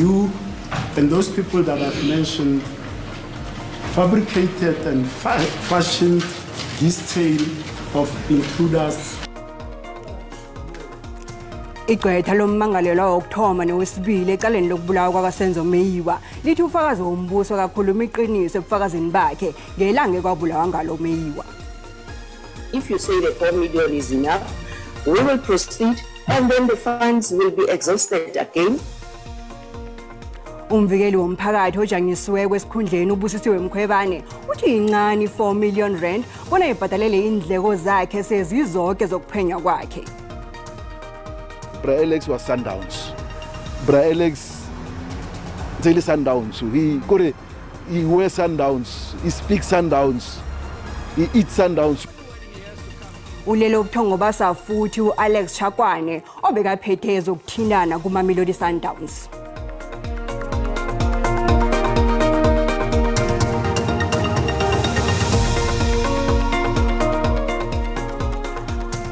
you and those people that I've mentioned fabricated and fashioned this tale of intruders. Igqwetha lommangalelwa wokuthoma nowesibili ecaleni lokubulawa kwakaSenzo Meyiwa lithi ufakazi wombuso kakhuluma iqiniso ebufakazini bakhe ngelanga ekwabulawa ngalo Meyiwa. If you say the 4 million is enough, we will proceed and then the funds will be exhausted again. Umvikeli womphakathi ojanyisiwe kwesikhundleni ubusisiwe Mkhwebane uthi incane 4 million rand bona ibhadalele indleko zakhe sezizonke zokuphenywa kwakhe. Bra Alex was Sundowns. Bra Alex Zeli Sundowns. He wears Sundowns. He speaks Sundowns. He eats Sundowns. Ulelo buthongo basa futhi uAlex Chakwane obekaphethe ezokuthindana kuMamelodi Sundowns.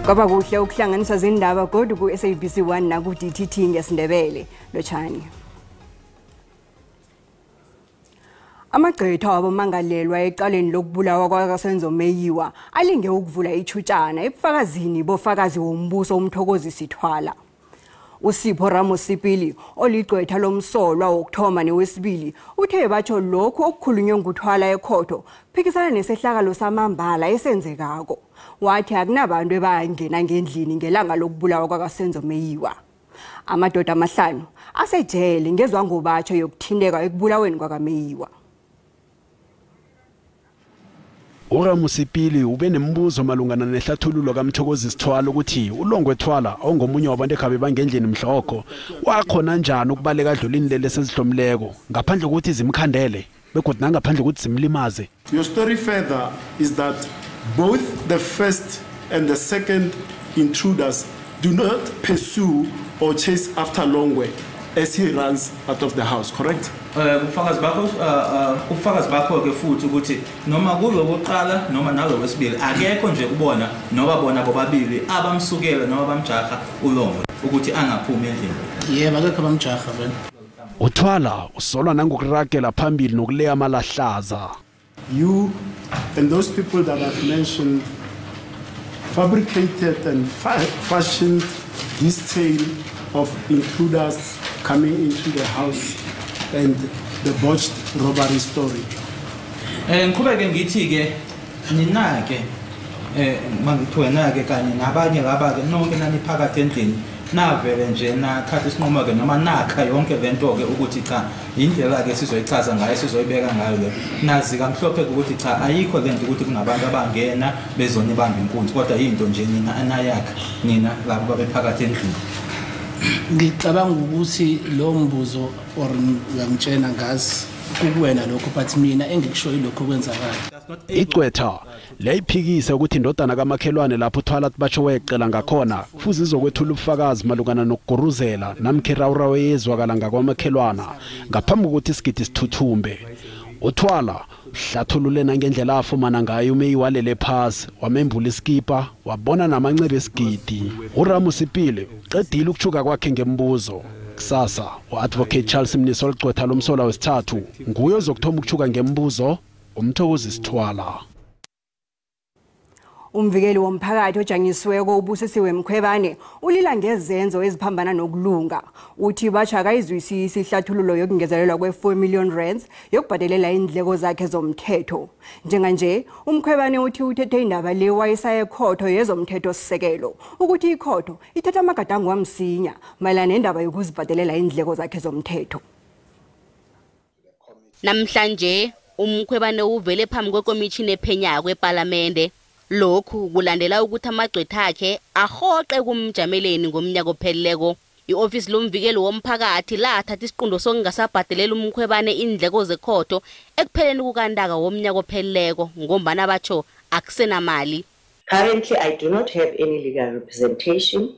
Kwaba kuhle ukuhlanganisa zindaba kodwa ku SABC 1 na ku DTT ngesiNdebele lochani. Amagqwetha wabomangalelwa ecaleni lokubulawa kwakaSenzo Meyiwa alinge ukuvula ichutshana ebufakazini bofakazi wombuso umthokozi sithwala. Usipho Ramosipili oligqwetha lomsolwa wokuthoma newesibili uthe batsho lokho okukhulunywe nguthwala ekhotho phikisana nesehlakalo samambala esenzekako. Wathi akunabantu ebangena ngendlini ngelanga lokubulawa kwakaSenzo Meyiwa. Amadoda amahlanu asejele ngezwa ngobatsho yokuthindeka ekubulaweni kwakaMeyiwa. Uramusipili ube nembuzo malungana nehlathululo kaMthokozi Sithwala ukuthi uLongwe Thwala ongomunye wabantu ekhabe bangendlini mhloko wakhona njani ukubaleka adlulini lele sezihlomleko ngaphandle ukuthi zimkhandele begodwa nangaphandle ukuthi zimlimaze. Your story further is that both the first and the second intruders do not pursue or chase after Longwe as he runs out of the house, correct? Kufakazi bakho ke futhi ukuthi noma kulo boqala noma nalo wesibili akekho nje kubona noba bona bobabili abamsukela noma bamjaha uLongwe ukuthi angaphumi endlini. Yebo akekho bamjaha wena. uThwala usolwa nangokuragela phambili nokuleya amalahlaza. You and those people that I've mentioned fabricated and fashioned this tale of intruders coming into the house and the botched robbery story. Ngiqhubeke ngithi ke ninake mangithiwe nake kanye nabanye labake nonke naniphakathi endlini navele nje nathatha isinqumo ke noma nakha yonke lento ke ukuthi cha indlela ke sizoyichaza ngayo sizoyibeka ngayo nazi kamhlophe ukuthi cha ayikho lento ukuthi kunabantu abangena bezonibamba inkunzi kodwa into nje nina anayakha nina labo babephakathi endlini. Ngicabanga ukuthi lo mbuzo or uyamtshena ngazi kuwena lokho but mina engikusho ilokho kwenzakala. Igqwetha leyiphikisa ukuthi indodana kamakhelwane lapho uThwala batsho wayecela ngakhona kufuze izokwethula ubufakazi malungana nokuguruzela namkhirawurawo yezwakala ngakwamakhelwana ngaphambi kokuthi isigidi sithuthumbe. uThwala uhlathulule nangendlela afumana ngayo uMeyiwa lele phasi wamembula iskipa wabona namancebe esigidi. uRamusipile uqedile ukuchuka kwakhe ngembuzo. Kusasa uAdvocate Charles Mniso oligqwetha lomsola wesithathu nguye ozokthoma ukuchuka ngembuzo uMthokozi Sithwala. Umvikeli womphakathi ojanyisiwe ubusisiwe Mkhwebane ulila ngezenzo eziphambana nokulunga. Uthi batsha akayizwisisi ihlathululo yokungezelelwa kwe4 million rands yokubhadelela indleko zakhe zomthetho. Njenganje uMkhwebane uthi uthethe indaba le wayisa ekhotho yezomthetho sisekelo ukuthi ikhotho ithatha amagadango amsinya mayelana nendaba yokuzibhadelela indleko zakhe zomthetho. Namhlanje uMkhwebane uvele phambi kwekomishini ephenyayo kweParlamente. Lokhu kulandela ukuthi amagqwetha akhe ahoqe kumjameleni ngomnyaka opheleleko. I-office lomvikeli womphakathi lathatha isiqundo sokungasabhadelela uMkhwebane indleko zekhotho ekupheleni kukaNtaka womnyaka opheleleko ngombana batsho akusenamali. Currently, I do not have any legal representation.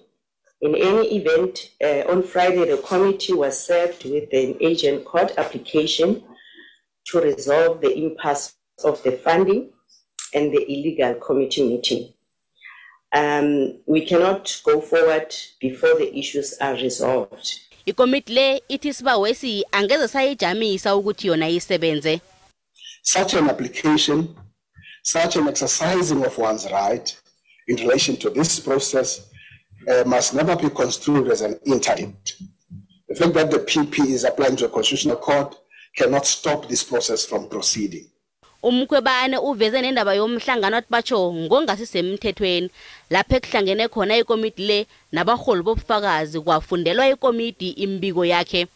In any event, on Friday, the committee was served with an agent court application to resolve the impasse of the funding and the illegal committee meeting. We cannot go forward before the issues are resolved. Ikomiti le ithi sibawesi angeze sayijamisa ukuthi yona isebenze. Such an application, such an exercising of one's right in relation to this process must never be construed as an interdict. The fact that the PP is applying to a constitutional court cannot stop this process from proceeding. Umkhwebane uveze nendaba yomhlangano wathi batsho ngongasisemthethweni lapho ekuhlangene khona ikomiti le nabaholi bobufakazi kwafundelwa ikomiti imbiko yakhe.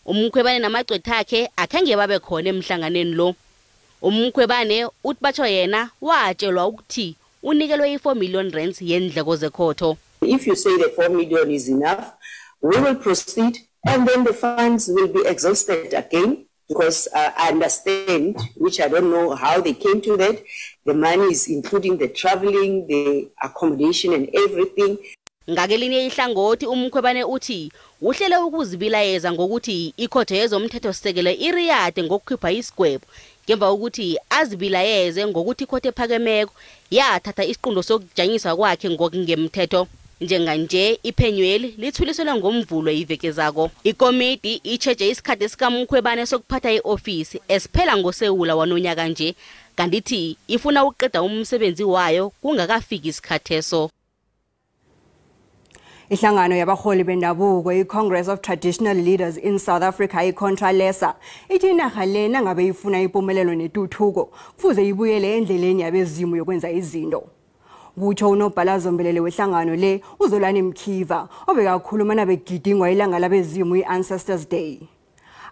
Umkhwebane namagcwetha akhe akhange babe khona emhlanganeni lo. Umkhwebane uthi batsho yena watshelwa ukuthi unikelwe i4 million rands yendleko zekhotho. If you say the 4 million is enough, we will proceed and then the funds will be exhausted again. Because I understand, which I don't know how they came to that, the money is including the traveling, the accommodation and everything. Ngakelinye ihlangothi umkhwebane uthi uhlele ukuzibilayeza ngokuthi ikhotho yezomthetho sisekele iriyade ngokukhipha isigwebo ngemva ukuthi azibilayeze ngokuthi ikhotho ephakemeko yathatha isiqundo sokujanyiswa kwakhe ngokungemthetho. Njenganje iphenyweli lithuliselwe ngomvulo iveke zako. Ikomiti icheje isikhathi esikamkhwebane sokuphatha iofisi esiphela ngoSewula wanonyaka nje kandithi ifuna ukuqeda umsebenzi wayo kungakafiki isikhathi eso. Ihlangano yabaholi bendabuko iCongress of Traditional Leaders in South Africa iContralesa ithi inarha lena ngabe ifuna impumelelo netuthuko kufuze ibuyele endleleni yabezimu yokwenza izinto. Kutsho unobhala zombelele wehlangano le uZolani Mkhiva obekakhuluma nabegidingwa ilanga labezimu iAncestors Day.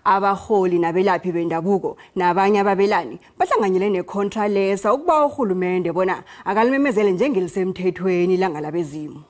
Abaholi nabelaphi bendabuko nabanye ababelani bahlanganyele neContralesa ukuba uhulumende bona akalimemezele njengelisemthethweni ilanga labezimu.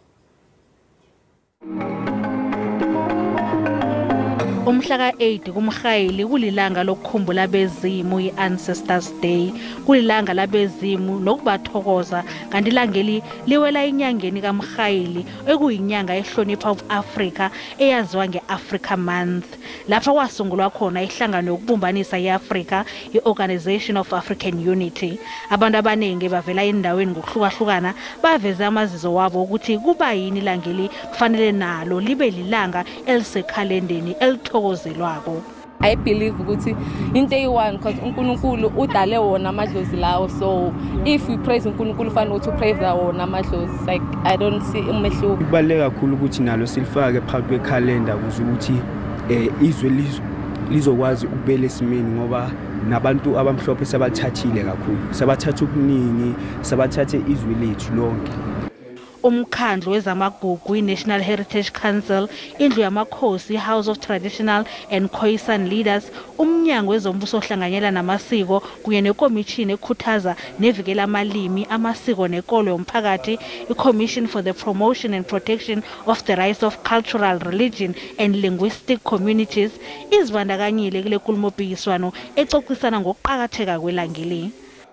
Umhla ka-8 kuMrhayili kulilanga lokukhumbula bezimu iAncestors Day, kulilanga labezimu nokubathokoza kanti ilangeli liwela inyangeni kaMrhayili ekuyinyanga ehlonipha uAfrika eyaziwa ngeAfrica Month. Lapha kwasungulwa khona ihlangano yokubumbanisa iAfrika, iOrganization of African Unity. Abantu abaningi bavela endaweni ngokuhlukahlukana baveza amazizo wabo ukuthi kuba yini ilangeli kufanele nalo libe lilanga elisekhalendeni elithokozelwako. I believe ukuthi into eyi-one because uNkulunkulu udale wona amadlozi lawo, so if we praise uNkulunkulu fanele to praise wona amadlozi. Like I don't see umehluko. Kubaluleke kakhulu ukuthi nalo silifake phakathi kwekhalenda ukuze ukuthi izwe lizokwazi ukubela esimeni ngoba nabantu abamhlophe sabathathile kakhulu, sabathatha okuningi, sabathathe izwe lethu lonke. Umkhandlu wezamagugu iNational Heritage Council, indlu yamakhosi House of Traditional and Khoisan Leaders, umnyango wezombuso ohlanganyela namasiko kunye nekomishini ekhuthaza nevikela amalimi, amasiko nenkolo yomphakathi, iCommission for the Promotion and Protection of the Rights of Cultural, Religion and Linguistic Communities izibandakanyile kule nkulumo-mpikiswano exoxisana ngokuqakatheka kwelangeli.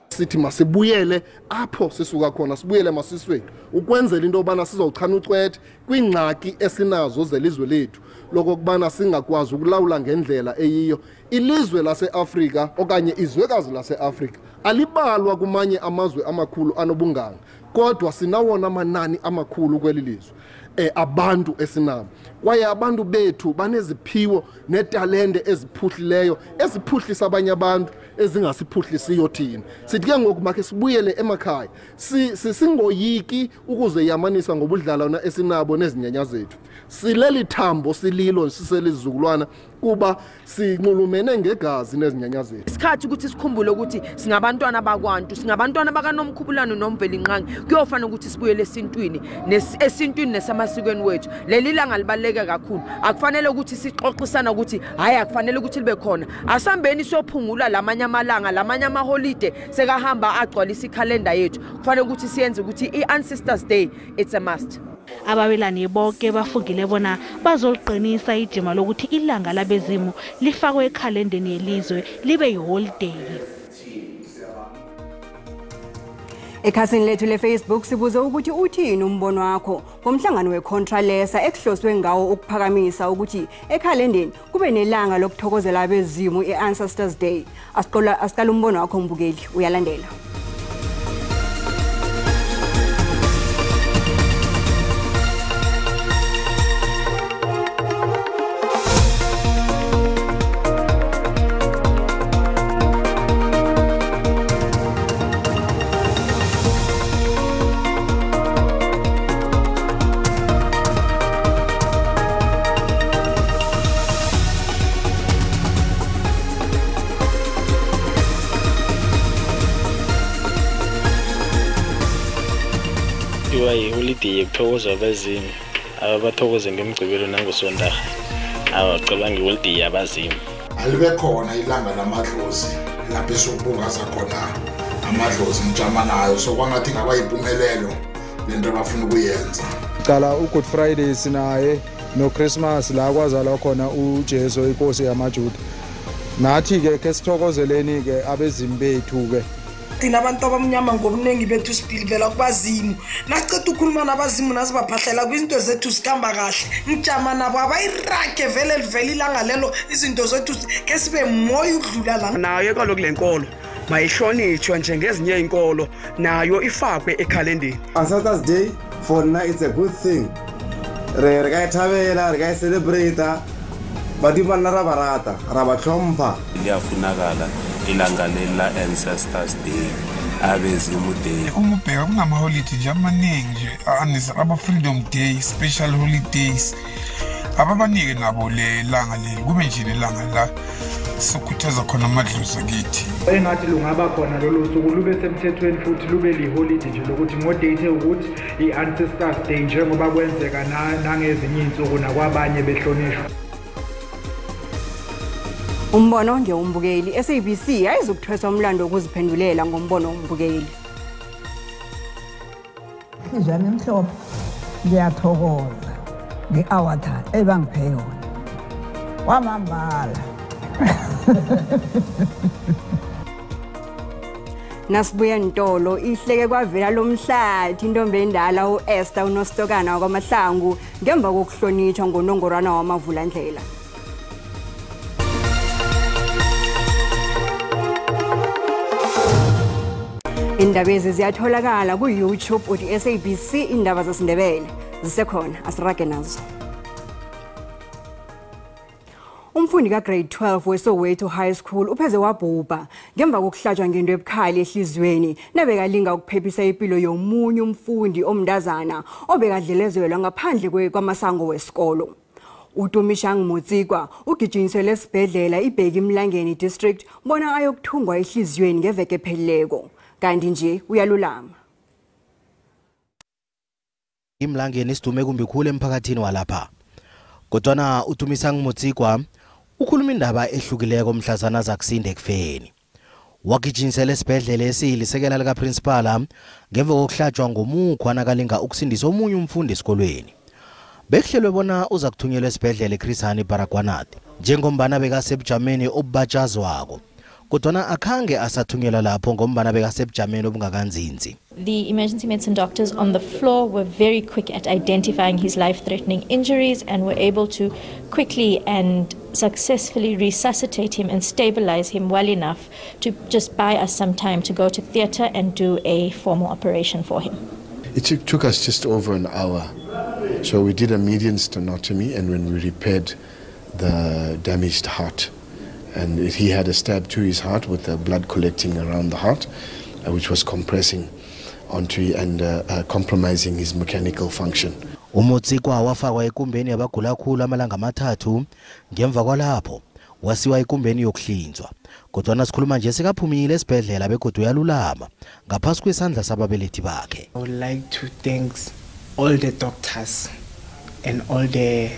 Sithi masibuyele apho sisuka khona, sibuyele masisweni ukwenzela into obana sizochana ucwethe kwingxaki esinazo zelizwe lethu lokubana singakwazi ukulawula ngendlela eyiyo. Ilizwe laseAfrika okanye izwekazi laseAfrika alibalwa kumanye amazwe amakhulu anobunganga, kodwa sinawona amanani amakhulu kweli lizwe. Abantu esinabo kwaye abantu bethu baneziphiwo netalente eziphuhlileyo eziphuhlisa abanye abantu ezingasiphuhlisiyo thina. Sithi ke ngoku makhe sibuyele emakhaya singoyiki ukuze yamanisa ngobudlalwana esinabo nezinyanya zethu. Sileli thambo sililo siselizukulwana kuba sinxulumene ngegazi nezinyanya zethu. Isikhathi ukuthi sikhumbule ukuthi singabantwana bakwantu, singabantwana bakaNomkhubulane noMvelinqangi, kuyofana ukuthi sibuyele esintwini nesamasikweni wethu. Leli langa libaleke kakhulu. Akufanele ukuthi sixoxisana ukuthi hayi akufanele ukuthi libe khona. Asambeni siyophungula lamanye amalanga, lamanye amaholiday sekahamba agcwalisa ikhalenda yethu. Kufanele ukuthi siyenze ukuthi iAncestors Day it's a must. Ababelani bonke bafungile bona bazoliqinisa ijima lokuthi ilanga labezimu lifakwe ekhalendeni yelizwe libe yiholiday. Ekhasini lethu leFacebook sibuze ukuthi uthini umbono wakho ngomhlangano weContralesa ekuhloswe ngawo ukuphakamisa ukuthi ekhalendeni kube nelanga lokuthokozela abezimu iAncestors Day. Asiqala umbono wakho mbukeli uyalandela. kuthiwa yi-holiday yokuthokoza abazimu abathokoze ngemigcibelo nangosontaga abacabanga i-holiday yabazimu alibe khona ilanga lamadlozi lapho esokubungaza khona amadlozi mjama nayo sokwangathi ngaba yimpumelelo lento abafuna ukuyenza. Cala uGood Friday sinaye no Christmas la kwazalwa khona uJesu inkosi yamaJuda. Nathi ke sithokozeleni ke abezimu bethu ke. Thina abantu abamnyama ngobuningi bethu sipilivela kubazimu. Nasicela ukukhuluma nabazimu nasibaphahlela kwizinto zethu sikhamba kahle. Mjama nabo abayirage vele livela ilanga lelo izinto zethu ke sibe moya udlula la. Nayo kaloku lenkolo mayihlonitshwe njengezinye inkolo nayo ifakwe ekhalendeni. On Saturday for now it's a good thing. Re ga ithabela re ga celebrate badima na rabarata rabatlhompa. Liyafunakala ilanga la Ancestors Day abezimu day. Umubheka kungama holiday nje amaningi nje aba Freedom Day, special holidays. Ababanike nabo le langa leli kube nje lelanga la sokutheza khona amadlozi akithi. Engathi lungaba khona lolu suku lube semthethweni futhi lube li-holiday nje lokuthi ngo-date ukuthi i-Ancestors Day njengoba kwenzeka nangezinye insuku nakwabanye behlonishwa. Umbono nje umbukeli SABC ayizukuthwesa umlando ukuziphendulela ngombono umbukeli. Njani mhlophe ngiyathokoza nge-awatha ebangiphe yona wamambala. Nasibuya Ntolo ihleke kwavela lomhlathi intombi endala uEsther uNostokana kwaMahlangu ngemva kokuhlonitshwa ngonongorwana wamavulandlela. Iindaba ezi ziyatholakala ku-YouTube uthi SABC Iindaba zesiNdebele zisekhona asirage nazo. Umfundi ka-grade 12 weSoweto High School upheze wabhubha ngemva kokuhlatshwa ngento ebukhali ehlizweni nabekalinga ukuphephisa impilo yomunye umfundi omndazana obekadlelezelwa ngaphandle kwamasango wesikolo. uTomishang Motsikwa ugijinyiselwe esibhedlela iBheki Mlangeni District bona ayokuthungwa ehlizweni ngeveke epheleleko kanti nje uyalulama. Imlangeni isidume kumbi khulu emphakathini walapha. Kodwana uTomishang Motsikwa ukhuluma indaba ehlukileko mhlazana zakusinde ekufeni. Wagijinyiselwe esibhedlela esilisekela lika principal ngemva kokuhlatshwa ngomukhwa nakalinga ukusindisa omunye umfundi esikolweni. Bekuhlelwe bona uza kuthunyelwa esibhedlela eChrisani Baragwanath njengombana bekasebujameni obubajazwako. Kodwana akhange asathunyelwa lapho ngombana bekasebujameni obungakanzinzi. The emergency medicine doctors on the floor were very quick at identifying his life-threatening injuries and were able to quickly and successfully resuscitate him and stabilize him well enough to just buy us some time to go to theatre and do a formal operation for him. It took us just over an hour. So we did a median stenotomy, and when we repaired the damaged heart, and he had a stab to his heart with the blood collecting around the heart, which was compressing onto and compromising his mechanical function. Umotsikwa wafakwa ekumbeni yabagula khulu amalanga amathathu ngemva kwalapho wasiwa ekumbeni yokuhlinzwa. Kodwana sikhuluma nje sekaphumile esibhedlela begodu uyalulama ngaphasi kwesandla sababelethi bakhe. I would like to thank all the doctors and all the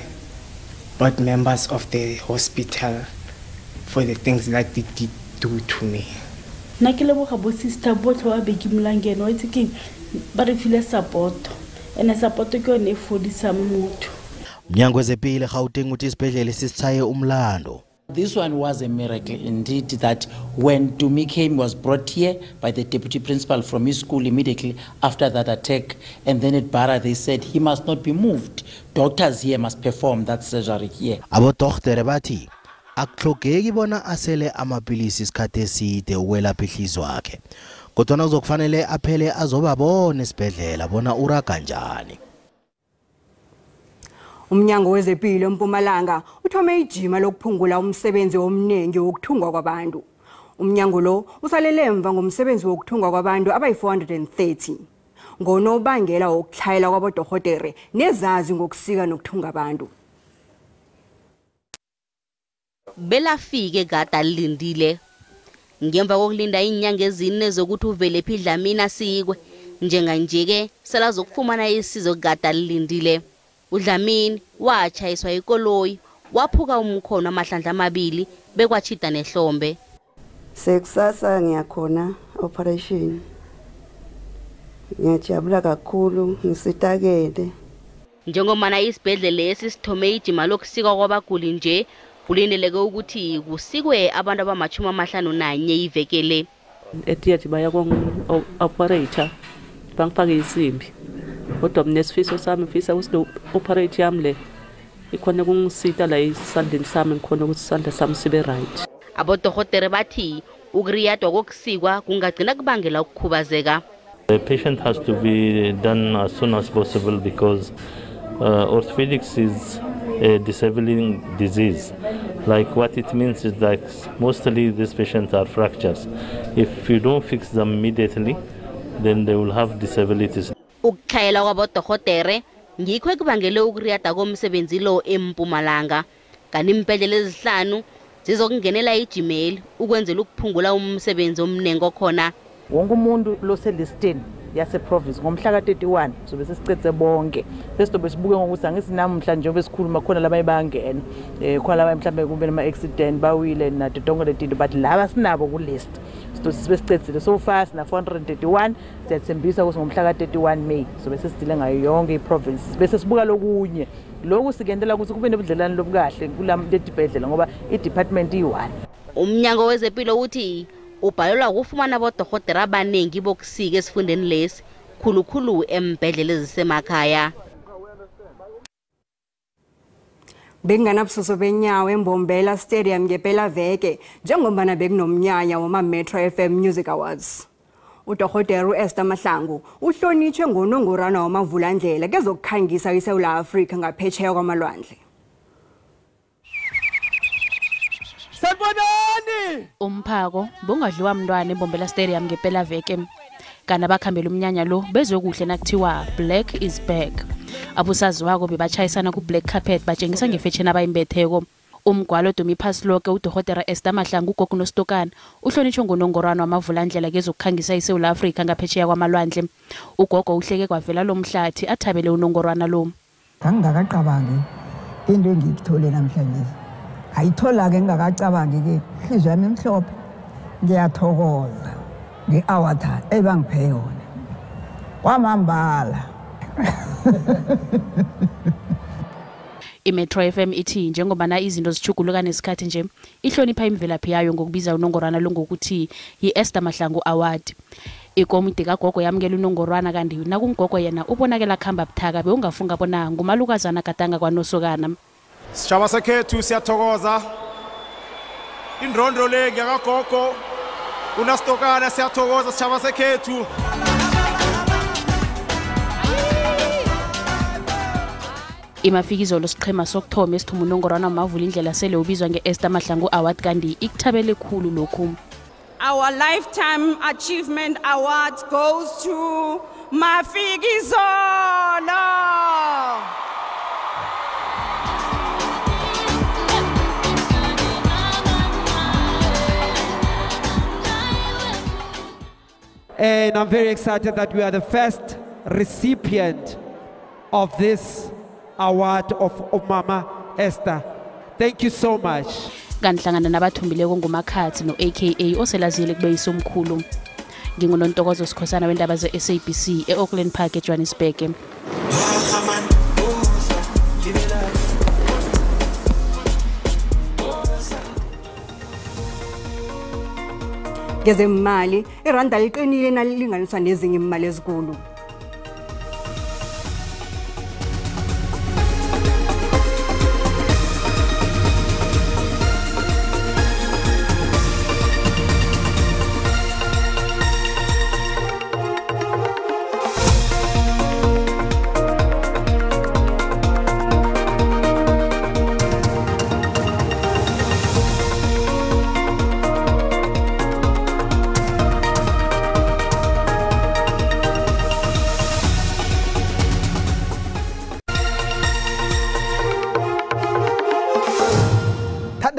board members of the hospital for the things that they did do to me. Nakile boga bo sister botlhe wa Bheki Mlangeni wa itse ke ba re file support ene support ke yone fodisa motho. Mnyango wezempilo Gauteng uthi isibhedlela sisithaye umlando. This one was a miracle indeed that when Tumi came, was brought here by the deputy principal from his school immediately after that attack, and then at Bara they said he must not be moved. Doctors here must perform that surgery here. Abo doktere bathi akuhlogeki bona asele amapilisi isikhathi eside ukwelapha ihliziyo yakhe. Kodwa uzokufanele aphele azobabona esibhedlela bona uraga njani. Umnyango wezempilo eMpumalanga uthome ijima lokuphungula umsebenzi omningi wokuthungwa kwabantu. Umnyango lo usalele emva ngomsebenzi wokuthungwa kwabantu abayi430. Ngonobangela wokuhlayela kwabodohotere nezazi ngokusika nokuthunga abantu. Belafike kade alindile. Ngemva kokulinda inyanga ezine zokuthi uvele ePhidlamini asikwe, Njenganje-ke selazokufumana isizo kade alilindile. uDlamini watshayiswa ikoloyi waphuka umkhono amahlandla amabili bekwachida nehlombe. Sekusasa ngiyakhona operation. Ngiyajabula kakhulu ngisitakele. Njengomana isibhedlela lesi sithome ijima lokusikwa kwabaguli nje kulindeleke ukuthi kusikwe abantu abama-51 ivekele. Ethiyathi baya operator bangifake isimbi. Kodwa mina isifiso sami ngifisa ukuthi operate yami le ikhona kungisita la isandleni sami ngikhona ukuthi isandla sami sibe right. Abodokotela bathi ukuriyadwa kokusikwa kungagcina kubangela ukukhubazeka. The patient has to be done as soon as possible because orthopedics is a disabling disease. Like what it means is that mostly these patients are fractures. If you don't fix them immediately, then they will have disabilities. Ukukhayela kwabodokotela ngikho ekubangele ukuriyada komsebenzi lo eMpumalanga. Kanti impedlela ezihlanu zizokungenela ijimeli ukwenzela ukuphungula umsebenzi omnengi okhona. Wonke umuntu lo selistini yase province ngomhla ka31 sobe sesicethe bonke besizobe sibuke ngokuthi angisinamhla nje obesikhuluma khona labanye bayangena khona labanye mhlambe kube nama accident bawile na tonke letinto but laba sinabo ku list sibe sicethile so fast na 431 siyathembisa ukuthi ngomhla ka31 May sobe sesidile ngayo yonke iprovince bese sibuka lokunye lokhu sikendela ukuthi kube nebudlelane lobukahle kulamdedibhedlela ngoba idepartment i1. Umnyango wezempilo uthi ubhalelwa ukufumana abodokotela abaningi bokusika esifundeni lesi khulukhulu embhedlela ezisemakhaya. Benganabususo benyawo eMbombela Stadium ngempela veke njengombana bekunomnyanya wama Metro FM Music Awards. Udokotela Esther Mahlangu uhlonitshwe ngonongorana wamavulandlela kezokukhangisa iSouth Africa ngaphetsheya kwamalwandle. Sanibonani! Umphako bungadliwa mntwana eMbombela Stadium ngempela veke. Kana bakhambela umnyanya lo bezokuhle nakuthiwa Black is back. Abusaziwako bebachayisana ku black carpet batshengisa ngefetsheni abayimbetheko. Umgwalo Dumi Phasiloke udokotela Esther Mahlangu ugogo noStokana uhlonitshwe ngonongorwana wamavulandlela kezokukhangisa iSouth Africa ngaphetsheya kwamalwandle. Ugogo uhleke kwavela lomhlathi athabele unongorwana lo. Ngangakaqabangi into engiyithole namhlanje. Ayithola ke ngingakacabangi ke ihliziyo yami emhlophe ngiyathokoza ngeawatha ebangiphe yona kwamambala. iMetro FM ithi njengobana izinto zichuguluka nesikhathi nje ihlonipha imvelaphi yayo ngokubiza unongorwana lo ngokuthi yiEsther Mahlangu Award. Ikomiti kagogo yamukela unongorwana kanti nakungogo yena ubonakela khamba buthaka beungafunga bona ngumalukazana katanga kwanosokana. Sitshaba sekhethu siyathokoza indrondo le yakagogo uNastokana siyathokoza sitshaba sekhethu. Imafikizo losiqhema sokthoma esithuma unongorwana wamavula indlela sele ubizwa ngeEsther Mahlangu Award kanti ikuthabele khulu lokhu. Our Lifetime Achievement Award goes to Mafikizo. And I'm very excited that we are the first recipient of this award of Mama Esther. Thank you so much. Kanhlangana nabathumbileko ngumakhathi no-AKA oselazile kube yisomkhulu. Ngingunontokozo Sikhosana wendaba ze-SABC e-Auckland Park eJohannesburg. Ngezemali iranda liqinile nalilinganiswa nezinye imali ezikulu.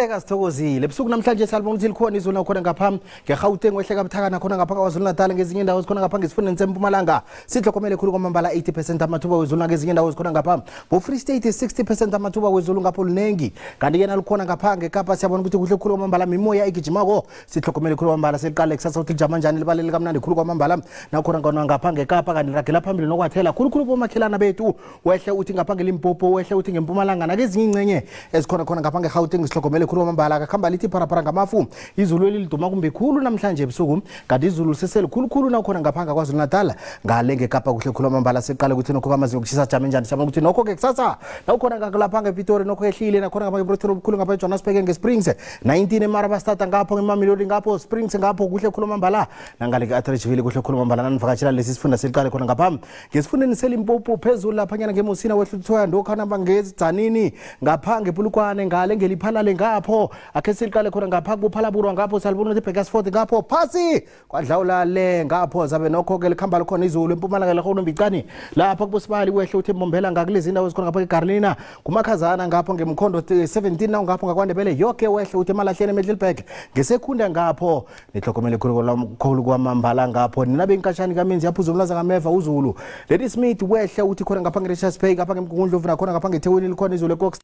siqhubeka sithokozile ebusuku namhlanje salibona ukuthi likhona izulu khona ngapha ngeGauteng wehleka buthakana khona ngapha kwaZulu Natal ngezinye indawo zikhona ngapha ngesifundeni seMpumalanga sihlokomele khulu kwamambala 80% amathuba wezulu ngezinye indawo zikhona ngapha bo Free State 60% amathuba wezulu ngapho lunengi kanti yena likhona ngapha ngeKapa siyabona ukuthi kuhle khulu kwamambala mimoya igijimako sihlokomele khulu kwamambala seliqala kusasa uthi lijama njani libalele kamnandi khulu kwamambala nakhona ngona ngapha ngeKapa kanti ragela phambili nokwathela khulu bomakhelana bethu wehle uthi ngapha ngeLimpopo wehle uthi ngeMpumalanga nakezinye ingcenye ezikhona khona ngapha ngeGauteng sihlogomele khulu kwamambala kakhamba lithi parapara ngamafu izulu eliduma kumbe khulu namhlanje ebusuku kanti izulu seselikhulu nakhona ngapha kwaZulu Natal ngale ngeKapa kuhle khulu kwamambala seqala ukuthi nokho amazinga okushisa jama njani siyabona ukuthi nokho ke kusasa nakhona ngapha ngePitori nokho ehlile nakhona ngapha ngePretoria obukhulu ngapha eJohannesburg ngeSprings 19 eMaraba start ngapho ngeMamelodi ngapho Springs ngapho kuhle khulu kwamambala nangale ke-Atteridgeville kuhle khulu kwamambala nanivakatshela lesi sifunda seliqale khona ngapha ngesifundeni seLimpopo phezulu lapha nyana ngeMosina wehluthoya ndokhana bangezizanini ngapha ngePulukwane ngale ngeliphalale ngapho akhe seliqale khona ngapha kuphalabulwa ngapho salibona ukuthi Bakersford ngapho phasi kwadlawula le ngapho zabe nokho ke likhamba likhona izulu eMpumalanga lekhona Mbicani lapha kubusibali wehle uthi Mbombela ngakulezi indawo zikhona ngapha eGarlina kumakhazana ngapho ngemkhondo 17 nawo ngapho ngakwaNdebele yonke wehle uthi Malahleni eMiddelburg ngesekhunda ngapho nihlokomele khulu kwamambala ngapho ninabe inkashani kaMenzi yaphuza umlaza kaMeva uZulu Lady Smith wehle uthi khona ngapha ngeRichards Bay ngapha ngemgungundlovu nakhona ngapha ngeThekwini likhona izulu eKoks